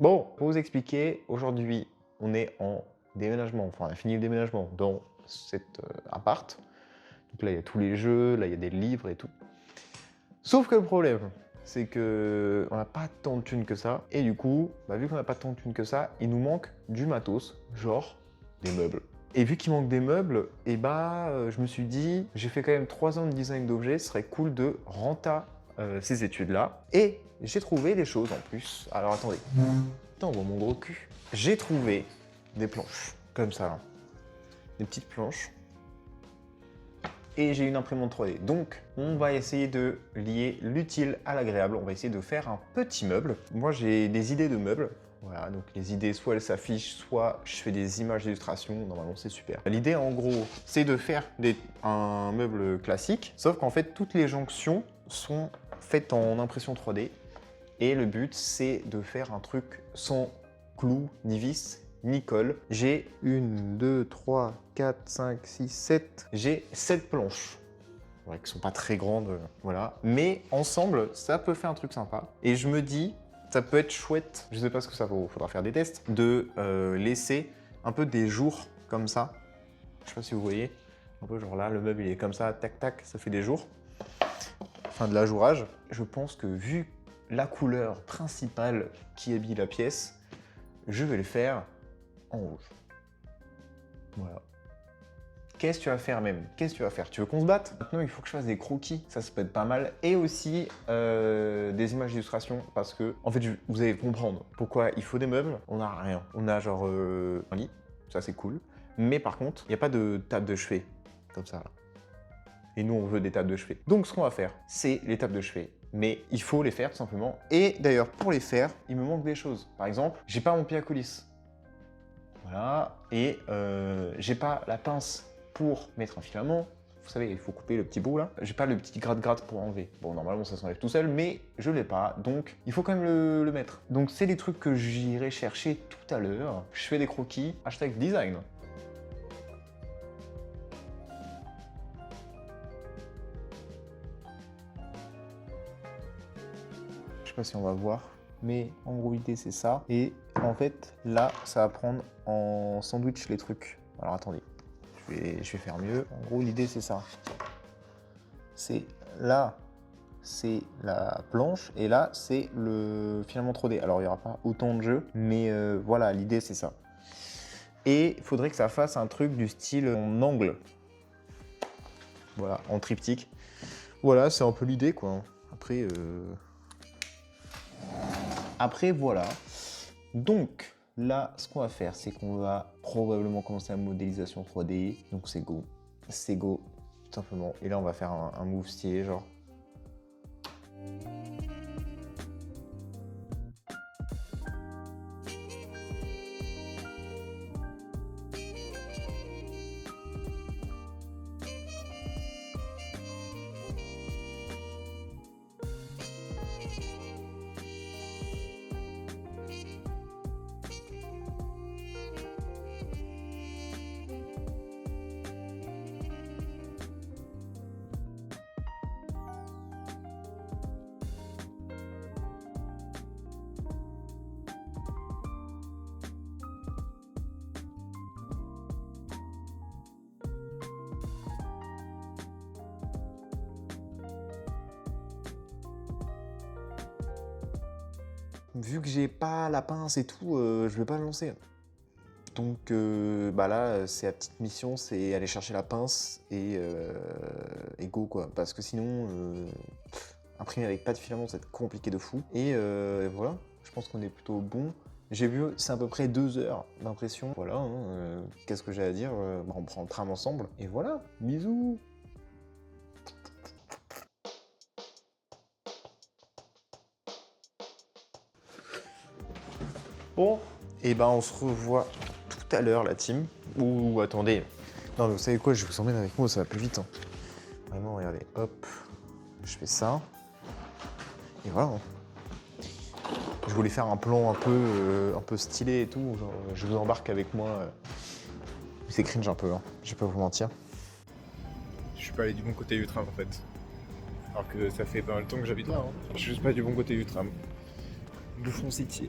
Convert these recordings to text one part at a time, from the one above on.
Bon, pour vous expliquer, aujourd'hui, on est en déménagement. Enfin, on a fini le déménagement dans cet appart. Donc là, il y a tous les jeux, là, il y a des livres et tout. Sauf que le problème, c'est que on n'a pas tant de thunes que ça. Et du coup, vu qu'on n'a pas tant de thunes que ça, il nous manque du matos, genre des meubles. Et vu qu'il manque des meubles, je me suis dit, j'ai fait quand même 3 ans de design d'objets, ce serait cool de renta ces études-là. Et j'ai trouvé des choses en plus. Alors attendez. Putain, on voit mon gros cul. J'ai trouvé des planches, comme ça, là. Des petites planches. Et j'ai une imprimante 3D. Donc, on va essayer de lier l'utile à l'agréable. On va essayer de faire un petit meuble. Moi, j'ai des idées de meubles. Voilà, donc les idées, soit elles s'affichent, soit je fais des images d'illustration. Normalement, c'est super. L'idée, en gros, c'est de faire un meuble classique. Sauf qu'en fait, toutes les jonctions sont faites en impression 3D. Et le but, c'est de faire un truc sans clous, ni vis, ni colle. J'ai 1, 2, 3, 4, 5, 6, 7. J'ai 7 planches. Ouais, qui sont pas très grandes, voilà. Mais ensemble, ça peut faire un truc sympa. Et je me dis, ça peut être chouette, je sais pas ce que ça vaut, faudra faire des tests, de laisser un peu des jours comme ça. Je sais pas si vous voyez. Un peu genre là, le meuble il est comme ça, tac tac, ça fait des jours. Enfin de l'ajourage. Je pense que vu la couleur principale qui habille la pièce, je vais le faire en rouge. Voilà. Qu'est-ce que tu vas faire même? Qu'est-ce que tu vas faire? Tu veux qu'on se batte? Maintenant, il faut que je fasse des croquis, ça peut être pas mal. Et aussi des images d'illustration, parce que, en fait, vous allez comprendre pourquoi il faut des meubles. On n'a rien. On a genre un lit, ça c'est cool. Mais par contre, il n'y a pas de table de chevet, comme ça. Là. Et nous, on veut des tables de chevet. Donc, ce qu'on va faire, c'est les tables de chevet. Mais il faut les faire tout simplement. Et d'ailleurs, pour les faire, il me manque des choses. Par exemple, j'ai pas mon pied à coulisse. Voilà. Et j'ai pas la pince pour mettre un filament. Vous savez, il faut couper le petit bout là. J'ai pas le petit gratte-gratte pour enlever. Bon, normalement, ça s'enlève tout seul, mais je l'ai pas. Donc, il faut quand même le mettre. Donc, c'est des trucs que j'irai chercher tout à l'heure. Je fais des croquis. #design. Je sais pas si on va voir, mais en gros l'idée c'est ça. Et en fait là ça va prendre en sandwich les trucs. Alors attendez, je vais faire mieux. En gros l'idée c'est ça. C'est là c'est la planche et là c'est le filament 3D. Alors il n'y aura pas autant de jeux, mais voilà l'idée c'est ça. Et il faudrait que ça fasse un truc du style en angle. Voilà, en triptyque. Voilà, c'est un peu l'idée quoi. Après, voilà. Donc, là, ce qu'on va faire, c'est qu'on va probablement commencer la modélisation 3D. Donc, c'est go. C'est go, tout simplement. Et là, on va faire un move stylé, genre. Vu que j'ai pas la pince et tout, je vais pas le lancer. Donc là, c'est la petite mission, c'est aller chercher la pince et go quoi. Parce que sinon, imprimer avec pas de filament, ça va être compliqué de fou. Et voilà, je pense qu'on est plutôt bon. J'ai vu, c'est à peu près 2 heures d'impression. Voilà, hein, qu'est-ce que j'ai à dire? On prend le tram ensemble. Et voilà, bisous. Bon, et on se revoit tout à l'heure, la team. Ou attendez. Non, mais vous savez quoi, je vous emmène avec moi, ça va plus vite. Hein. Vraiment, regardez, hop, je fais ça. Et voilà. Je voulais faire un plan un peu stylé et tout. Genre, je vous embarque avec moi. C'est cringe un peu, hein. Je vais pas vous mentir. Je suis pas allé du bon côté du tram en fait. Alors que ça fait pas mal de temps que j'habite là. Hein. Je suis juste pas du bon côté du tram. Bouffon City.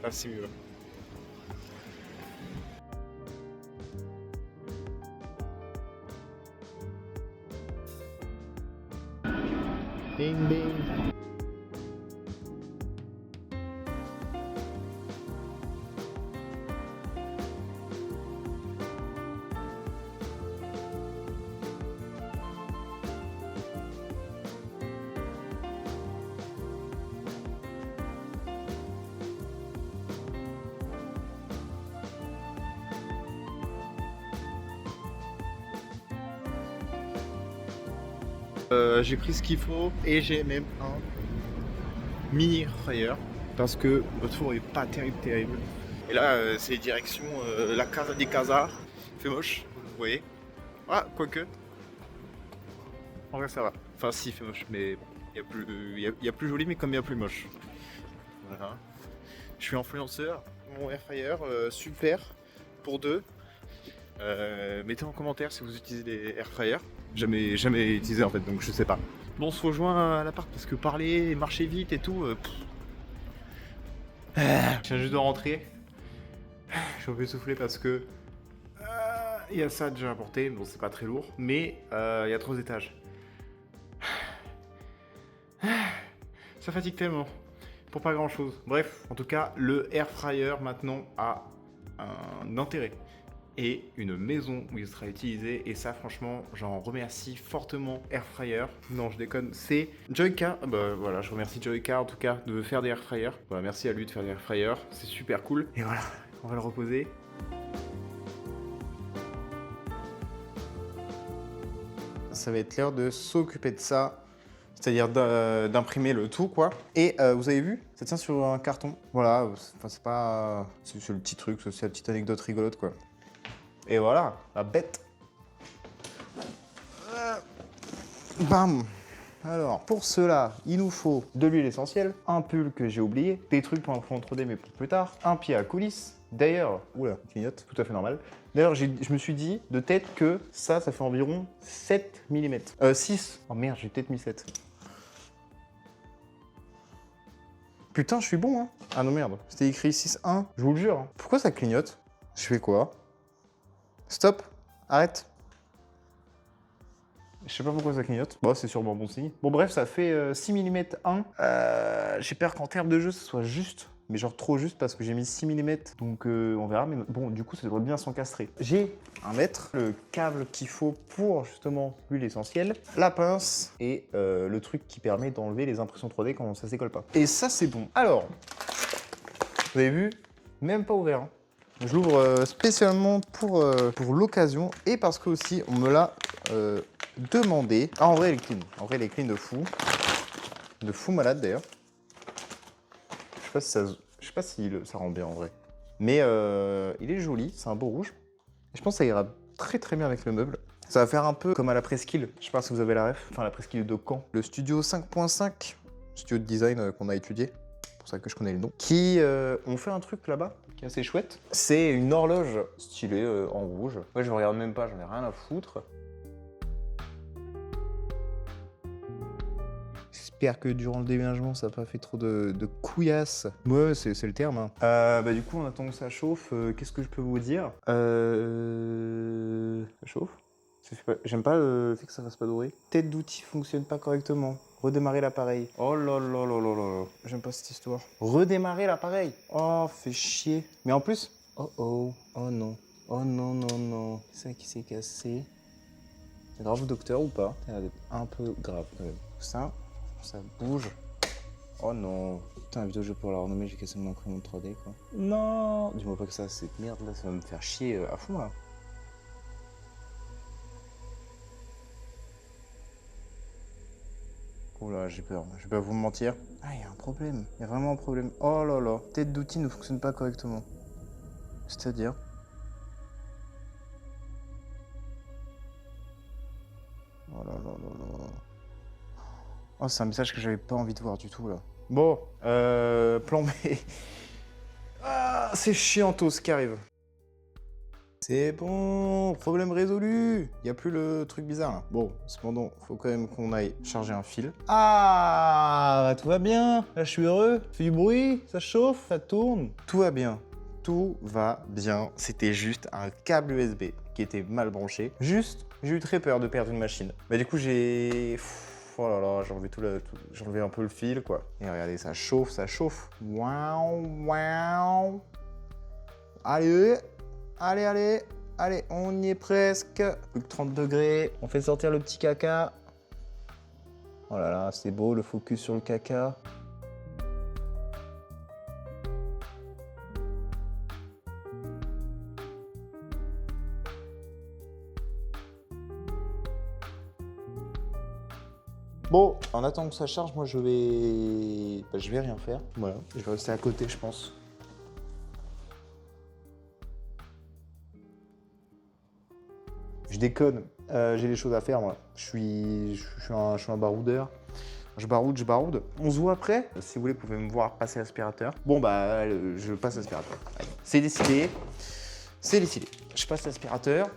Là, c'est mieux. Bing bing. J'ai pris ce qu'il faut et j'ai même un mini air fryer parce que notre four est pas terrible. Et là, c'est direction la Casa des Casas. Il fait moche, vous voyez. Ah, quoique. En vrai, ça va. Enfin, si, il fait moche, mais bon, il y a plus joli, mais comme il y a plus moche. Voilà. Je suis influenceur. Mon air fryer, super pour deux. Mettez en commentaire si vous utilisez des air fryers. Jamais utilisé en fait, donc je sais pas. Bon, on se rejoint à l'appart parce que parler, marcher vite et tout. Je viens juste de rentrer. Je suis un peu essoufflé parce que il y a ça déjà à porter. Bon, c'est pas très lourd, mais il y a 3 étages. Ça fatigue tellement pour pas grand chose. Bref, en tout cas, le air fryer maintenant a un intérêt et une maison où il sera utilisé, et ça franchement j'en remercie fortement Air Fryer. Non, je déconne, c'est Joyka. Bah voilà, je remercie Joyka en tout cas de faire des air fryers. Voilà, merci à lui de faire des air fryers, c'est super cool. Et voilà, on va le reposer. Ça va être l'heure de s'occuper de ça, c'est-à-dire d'imprimer le tout, quoi. Et vous avez vu, ça tient sur un carton. Voilà, enfin c'est pas... c'est le petit truc, c'est la petite anecdote rigolote, quoi. Et voilà, la bête. Bam. Alors, pour cela, il nous faut de l'huile essentielle, un pull que j'ai oublié, des trucs pour imprimer en 3D mais pour plus tard, un pied à coulisses. D'ailleurs, oula, clignote, tout à fait normal. D'ailleurs, je me suis dit de tête que ça fait environ 7 mm. 6. Oh merde, j'ai peut-être mis 7. Putain, je suis bon, hein. Ah non, merde, c'était écrit 6,1. Je vous le jure. Pourquoi ça clignote? Je fais quoi? Stop, arrête. Je sais pas pourquoi ça clignote. Bon, c'est sûrement bon signe. Bon, bref, ça fait 6 mm 1. J'ai peur qu'en termes de jeu, ce soit juste. Mais genre trop juste parce que j'ai mis 6 mm. Donc on verra. Mais bon, du coup, ça devrait bien s'encastrer. J'ai un mètre, le câble qu'il faut pour justement l'huile essentielle, la pince et le truc qui permet d'enlever les impressions 3D quand ça s'écolle pas. Et ça, c'est bon. Alors, vous avez vu? Même pas ouvert. Hein. Je l'ouvre spécialement pour l'occasion et parce que aussi on me l'a demandé. Ah, en vrai, elle est clean. En vrai, elle est clean de fou. De fou malade d'ailleurs. Je sais pas si ça rend bien en vrai. Mais il est joli, c'est un beau rouge. Et je pense que ça ira très très bien avec le meuble. Ça va faire un peu comme à la Presqu'île. Je sais pas si vous avez la ref. Enfin, la Presqu'île de Caen. Le studio 5.5, studio de design qu'on a étudié. C'est pour ça que je connais le nom. Qui ont fait un truc là-bas. Assez chouette. C'est une horloge stylée en rouge. Ouais, je regarde même pas, j'en ai rien à foutre. J'espère que durant le déménagement, ça n'a pas fait trop de couillasses. Ouais, c'est le terme. Hein. Bah, du coup, en attendant que ça chauffe, qu'est-ce que je peux vous dire? Ça chauffe? J'aime pas le fait que ça fasse pas doré. Tête d'outil fonctionne pas correctement. Redémarrer l'appareil. Oh là là là là là là. J'aime pas cette histoire. Redémarrer l'appareil. Oh, fait chier. Mais en plus... Oh oh. Oh non. Oh non, non, non. C'est ça qui s'est cassé. C'est grave, docteur, ou pas? Ça a l'air d'être un peu grave quand même. Ça bouge. Oh non. Putain, la vidéo, je vais pouvoir la renommer, j'ai cassé mon imprimante 3D, quoi. Non. Dis-moi pas que ça, cette merde là, ça va me faire chier à fond là. Oh là, j'ai peur, je vais pas vous mentir. Ah, il y a un problème, il y a vraiment un problème. Oh là là, tête d'outil ne fonctionne pas correctement. C'est-à-dire... Oh là là là là. Oh, c'est un message que j'avais pas envie de voir du tout là. Bon, plan B. Ah, c'est chiant tout ce qui arrive. C'est bon, problème résolu. Il n'y a plus le truc bizarre là. Bon, cependant, faut quand même qu'on aille charger un fil. Ah, tout va bien. Là, je suis heureux. Ça fait du bruit, ça chauffe, ça tourne. Tout va bien. Tout va bien. C'était juste un câble USB qui était mal branché. Juste, j'ai eu très peur de perdre une machine. Bah du coup, j'ai... Oh là là, j'ai enlevé un peu le fil, quoi. Et regardez, ça chauffe, ça chauffe. Waouh, waouh. Allez, allez, on y est presque. Plus que 30 degrés. On fait sortir le petit caca. Oh là là, c'est beau, le focus sur le caca. Bon, en attendant que ça charge, moi je vais rien faire. Voilà, je vais rester à côté, je pense. Je déconne, j'ai des choses à faire moi. Je suis un baroudeur. Je baroude. On se voit après. Si vous voulez, vous pouvez me voir passer l'aspirateur. Bon bah, je passe l'aspirateur. C'est décidé. C'est décidé. Je passe l'aspirateur.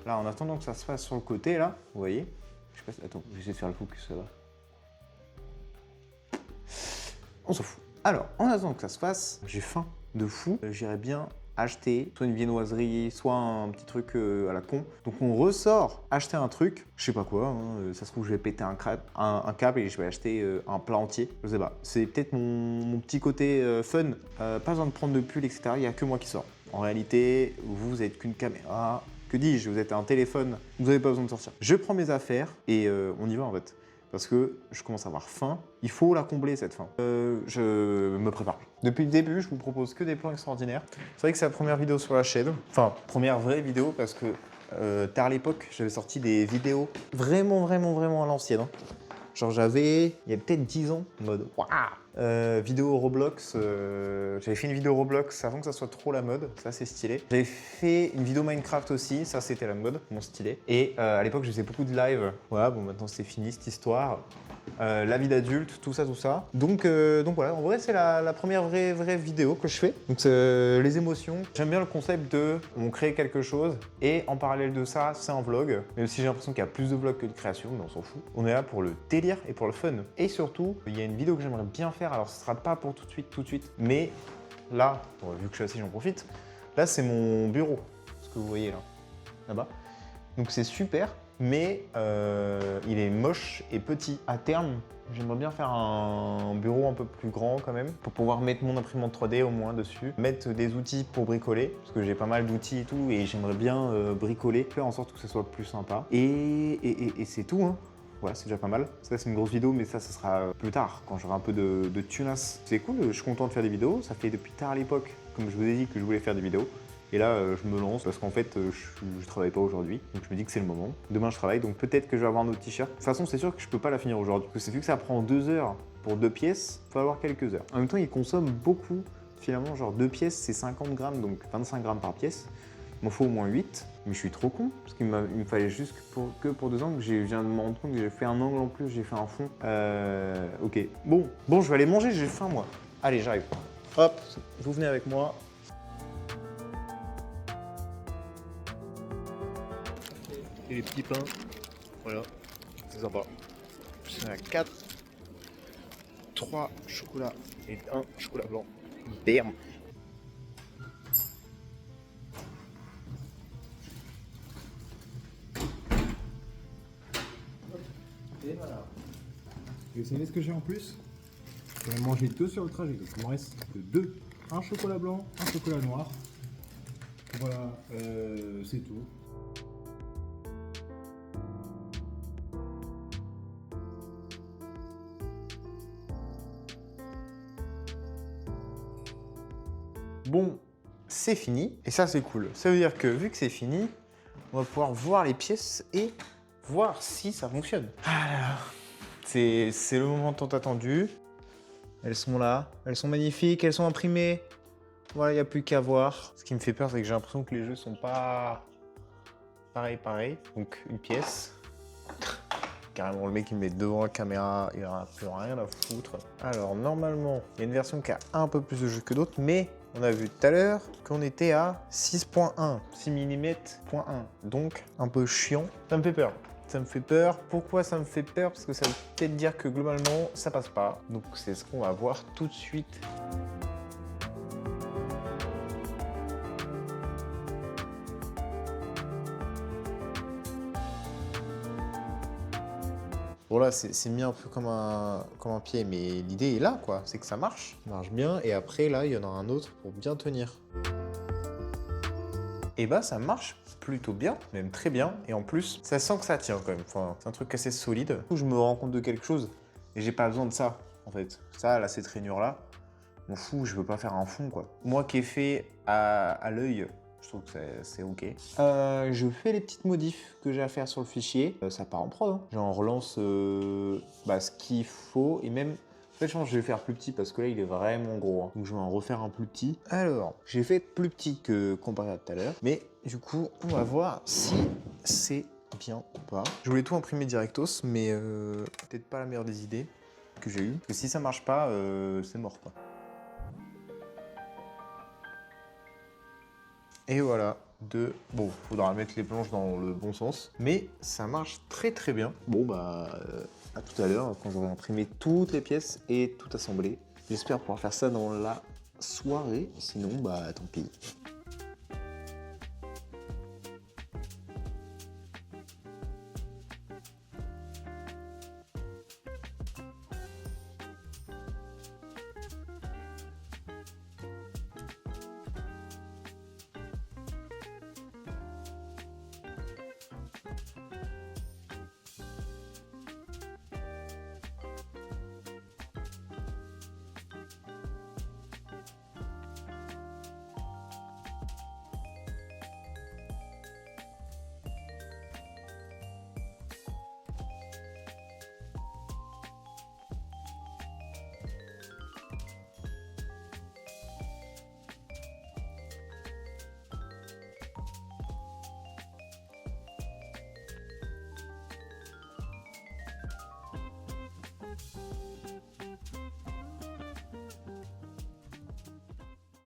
Là, en attendant que ça se fasse sur le côté, là, vous voyez, je sais pas si... Attends, je vais essayer de faire le focus, ça va. On s'en fout. Alors, en attendant que ça se fasse, j'ai faim de fou. J'irais bien acheter soit une viennoiserie, soit un petit truc à la con. Donc on ressort acheter un truc, je sais pas quoi, hein, ça se trouve je vais péter un câble et je vais acheter un plat entier, je sais pas. C'est peut-être mon petit côté fun, pas besoin de prendre de pull, etc. Il n'y a que moi qui sors. En réalité, vous êtes qu'une caméra. Que dis-je, vous êtes un téléphone, vous n'avez pas besoin de sortir. Je prends mes affaires et on y va en fait. Parce que je commence à avoir faim, il faut la combler cette faim. Je me prépare. Depuis le début, je vous propose que des plans extraordinaires. C'est vrai que c'est la première vidéo sur la chaîne. Enfin, première vraie vidéo parce que tard à l'époque, j'avais sorti des vidéos vraiment à l'ancienne. Hein. Genre il y a peut-être 10 ans, en mode waouh, vidéo Roblox, j'avais fait une vidéo Roblox avant que ça soit trop la mode, ça c'est stylé. J'avais fait une vidéo Minecraft aussi, ça c'était la mode, mon stylé. Et à l'époque je faisais beaucoup de live, voilà, bon maintenant c'est fini cette histoire. La vie d'adulte, tout ça. Donc voilà, en vrai c'est la première vraie vidéo que je fais. Donc les émotions. J'aime bien le concept de on crée quelque chose et en parallèle de ça, c'est un vlog. Même si j'ai l'impression qu'il y a plus de vlogs que de création, mais on s'en fout. On est là pour le délire et pour le fun. Et surtout, il y a une vidéo que j'aimerais bien faire. Alors ce sera pas pour tout de suite, mais là, bon, vu que je suis assis, j'en profite. Là c'est mon bureau, ce que vous voyez là-bas. Donc c'est super. Mais il est moche et petit. À terme, j'aimerais bien faire un bureau un peu plus grand quand même, pour pouvoir mettre mon imprimante 3D au moins dessus, mettre des outils pour bricoler, parce que j'ai pas mal d'outils et tout, et j'aimerais bien bricoler, faire en sorte que ce soit plus sympa. Et c'est tout, hein. Voilà, c'est déjà pas mal. Ça, c'est une grosse vidéo, mais ça sera plus tard, quand j'aurai un peu de tunas. C'est cool, je suis content de faire des vidéos. Ça fait depuis tard à l'époque, comme je vous ai dit, que je voulais faire des vidéos. Et là, je me lance parce qu'en fait, je travaille pas aujourd'hui. Donc je me dis que c'est le moment. Demain, je travaille, donc peut-être que je vais avoir un autre t-shirt. De toute façon, c'est sûr que je peux pas la finir aujourd'hui. Parce que vu que ça prend 2 heures pour 2 pièces, il faut avoir quelques heures. En même temps, il consomme beaucoup. Finalement, genre 2 pièces, c'est 50 grammes, donc 25 grammes par pièce. Il m'en faut au moins 8. Mais je suis trop con. Parce qu'il me fallait juste que pour 2 angles. Je viens de me rendre compte que j'ai fait un angle en plus, j'ai fait un fond. Ok. Bon, je vais aller manger, j'ai faim moi. Allez, j'arrive. Hop, vous venez avec moi. Et les petits pains, voilà, c'est sympa. C'est à 4, 3 chocolats et 1 chocolat blanc. Bam. Et voilà. Et vous savez ce que j'ai en plus? Je vais manger 2 sur le trajet, donc il me reste que 2. Un chocolat blanc, un chocolat noir. Voilà, c'est tout. Bon, c'est fini, et ça c'est cool. Ça veut dire que vu que c'est fini, on va pouvoir voir les pièces et voir si ça fonctionne. Ah là là, c'est le moment tant attendu. Elles sont là, elles sont magnifiques, elles sont imprimées. Voilà, il n'y a plus qu'à voir. Ce qui me fait peur, c'est que j'ai l'impression que les jeux sont pas pareil. Donc une pièce. Carrément, le mec il me met devant la caméra, il en a plus rien à foutre. Alors normalement, il y a une version qui a un peu plus de jeux que d'autres, mais on a vu tout à l'heure qu'on était à 6.1, 6 mm.1. Donc un peu chiant. Ça me fait peur. Ça me fait peur. Pourquoi ça me fait peur? Parce que ça veut peut-être dire que globalement, ça passe pas. Donc c'est ce qu'on va voir tout de suite. Bon là, c'est mis un peu comme un pied, mais l'idée est là, quoi. C'est que ça marche bien. Et après, là, il y en a un autre pour bien tenir. Et bah, ça marche plutôt bien, même très bien. Et en plus, ça sent que ça tient quand même. Enfin, c'est un truc assez solide. Je me rends compte de quelque chose et j'ai pas besoin de ça, en fait. Ça, là, cette rainure-là, m'en fous, je veux pas faire un fond, quoi. Moi qui ai fait à l'œil, je trouve que c'est ok. Je fais les petites modifs que j'ai à faire sur le fichier. Ça part en prod. Hein. J'en relance ce qu'il faut. Et même, en fait, je pense que je vais le faire plus petit parce que là, il est vraiment gros. Hein. Donc, je vais en refaire un plus petit. Alors, j'ai fait plus petit que comparé à tout à l'heure. Mais du coup, on va voir si c'est bien ou pas. Je voulais tout imprimer directos, mais peut-être pas la meilleure des idées que j'ai eues. Parce que si ça marche pas, c'est mort, quoi. Et voilà, bon, faudra mettre les planches dans le bon sens, mais ça marche très très bien. Bon bah, à tout à l'heure, quand j'aurai imprimé toutes les pièces et tout assemblé. J'espère pouvoir faire ça dans la soirée, sinon bah tant pis.